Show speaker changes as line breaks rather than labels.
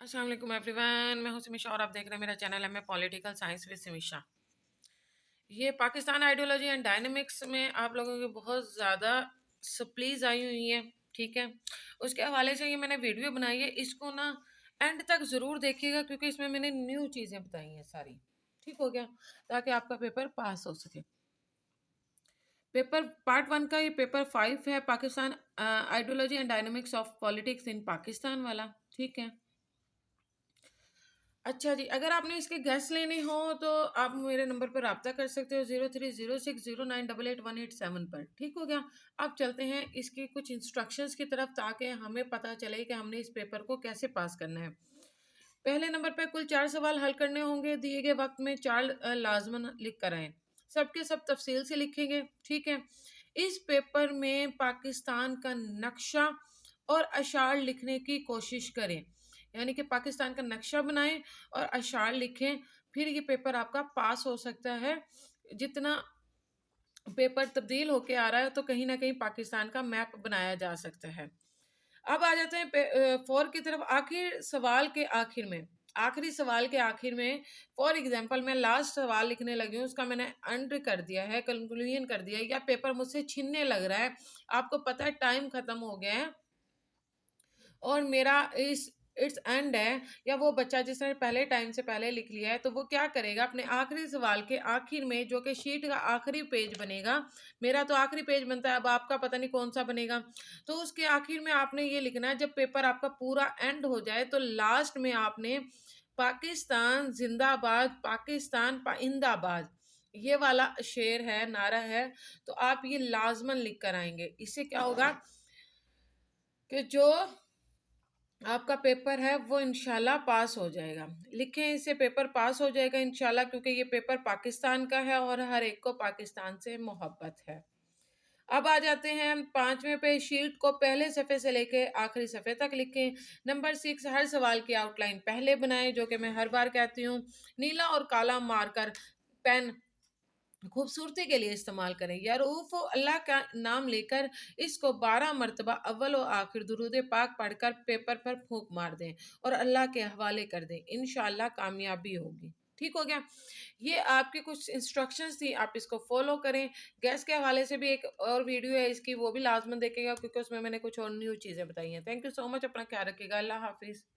अस्सलाम वालेकुम एवरीवन, मैं हूं सिमिशा और आप देख रहे हैं मेरा चैनल है मैं पॉलिटिकल साइंस विद सिमिशा। ये पाकिस्तान आइडियोलॉजी एंड डायनेमिक्स में आप लोगों की बहुत ज़्यादा सप्लीज आई हुई है, ठीक है। उसके हवाले से ये मैंने वीडियो बनाई है, इसको ना एंड तक ज़रूर देखिएगा क्योंकि इसमें मैंने न्यू चीज़ें बताई हैं सारी, ठीक हो गया, ताकि आपका पेपर पास हो सके। पेपर पार्ट 1 का ये पेपर 5 है, Pakistan ideology and dynamics of politics in Pakistan वाला, ठीक है। अच्छा जी, अगर आपने इसके गेस्ट लेने हो तो आप मेरे नंबर पर रब्ता कर सकते हो 0306098818 पर, ठीक हो गया। अब चलते हैं इसकी कुछ इंस्ट्रक्शंस की तरफ ताकि हमें पता चले कि हमने इस पेपर को कैसे पास करना है। पहले नंबर पर कुल 4 सवाल हल करने होंगे, दिए गए वक्त में 4 लाजमन लिख कर आए, सबके सब तफसील से लिखेंगे, ठीक है। इस पेपर में पाकिस्तान का नक्शा और अशार लिखने की कोशिश करें, यानी कि पाकिस्तान का नक्शा बनाएं और अशार लिखें, फिर ये पेपर आपका पास हो सकता है। जितना पेपर तब्दील होके आ रहा है तो कहीं ना कहीं पाकिस्तान का मैप बनाया जा सकता है। अब आ जाते हैं फोर की तरफ। आखिर सवाल के आखिर में, आखिरी सवाल के आखिर में, फॉर एग्जांपल मैं लास्ट सवाल लिखने लगी हूँ, उसका मैंने अंडर कर दिया है, कंक्लूजन कर दिया है, या पेपर मुझसे छीनने लग रहा है, आपको पता है टाइम खत्म हो गया है और मेरा इस इट्स एंड है, या वो बच्चा जिसने पहले टाइम से पहले लिख लिया है तो वो क्या करेगा, अपने आखिरी सवाल के आखिर में जो कि शीट का आखिरी पेज बनेगा, मेरा तो आखिरी पेज बनता है, अब आपका पता नहीं कौन सा बनेगा, तो उसके आखिर में आपने ये लिखना है, जब पेपर आपका पूरा एंड हो जाए तो लास्ट में आपने पाकिस्तान जिंदाबाद, पाकिस्तान पाइंदाबाद, ये वाला शेर है, नारा है, तो आप ये लाजमन लिख कर आएंगे। इससे क्या होगा कि जो आपका पेपर है वो इंशाल्लाह पास हो जाएगा। लिखें इसे, पेपर पास हो जाएगा इंशाल्लाह, क्योंकि ये पेपर पाकिस्तान का है और हर एक को पाकिस्तान से मोहब्बत है। अब आ जाते हैं 5वें पे। शीट को पहले सफ़े से लेके आखिरी सफ़े तक लिखें। नंबर 6, हर सवाल की आउटलाइन पहले बनाएं, जो कि मैं हर बार कहती हूँ। नीला और काला मार्कर पेन खूबसूरती के लिए इस्तेमाल करें। या रऊफ़ अल्लाह का नाम लेकर इसको 12 मरतबा अव्वल व आखिर दुरूद पाक पढ़कर पेपर पर फूंक मार दें और अल्लाह के हवाले कर दें, इंशाअल्लाह कामयाबी होगी। ठीक हो गया। ये आपकी कुछ इंस्ट्रक्शंस थी, आप इसको फॉलो करें। गैस के हवाले से भी एक और वीडियो है इसकी, वो भी लाजमन देखेगा क्योंकि उसमें मैंने कुछ और न्यू चीज़ें बताई हैं। थैंक यू सो मच, अपना ख्याल रखिएगा। अल्लाह हाफिज़।